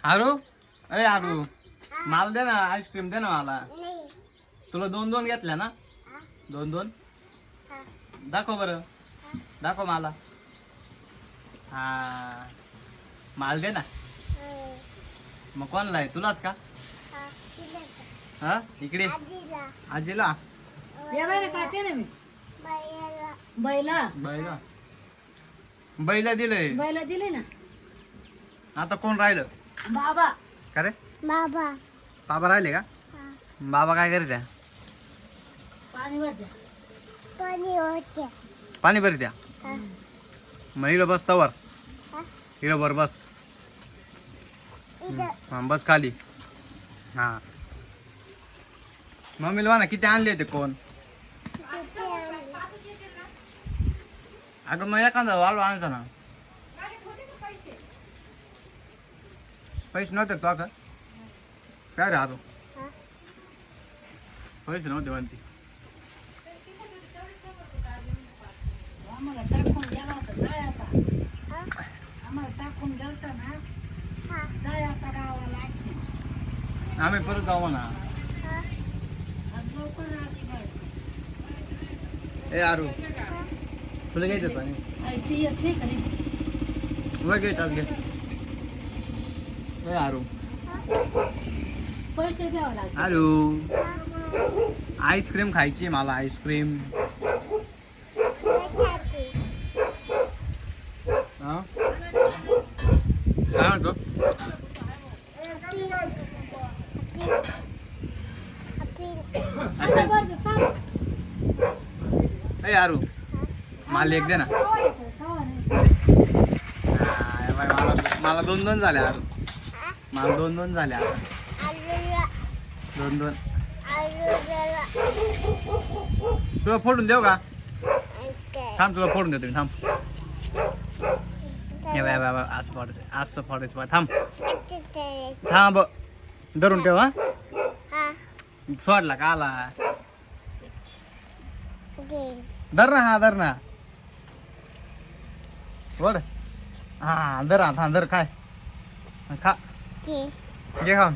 आरू अरे आरू मला दे ना आईस्क्रीम दे ना मला. तुला 2-2 घेतल्या ना 2-2 दाखव बरं दाखव मला. हा माल दे ना. मग कोणला आहे तुलाच का? हा इकडे आजीला बैला बैला बैला दिलंय. बैला दिले ना. आता कोण राहिलं बाबा का रे? बाबा बाबा राहिले का? बाबा काय करीत आहे? पाणी भर द्या. पाणी भरी द्या. मग इकडं बस तवर इकडं बर बस. हा बस खाली. हा मम्मीला म्हणा किती आणले होते कोण? अगं मग एखादा वालू आणायचा ना. पैसे नव्हते तो का काय रे आलो पैसे नव्हते म्हणते. आम्हाला टाकून गेला होता काय आता आम्हाला टाकून गेलता ना काय आता गावाला आम्ही परत जाऊ म्हणा. आज लवकर आली गाडी. ए आरू तुला घ्यायचं पाणी आई ती येत नाही का रे? तुला घ्यायचं घे. ए आरू पैसे द्यावं लागेल. आरू आईस्क्रीम खायची मला आईस्क्रीम. हा काय म्हणतो? आता बरं थांब. ए आरू मला एक दे ना. खावा नाही. हा, बाई, मला 2-2 झाले आरू. मला 2-2 झाले आता 2-2. तुला फोडून देऊ का? थांब तुला फोडून देतो मी थांब. हे बाय बाय असं फोडायचं असं फोडायचं. थांब थांब धरून ठेव. हा सोडला का आला धर ना. हा धर ना वड. हा धर हा धर काय खा घे खा.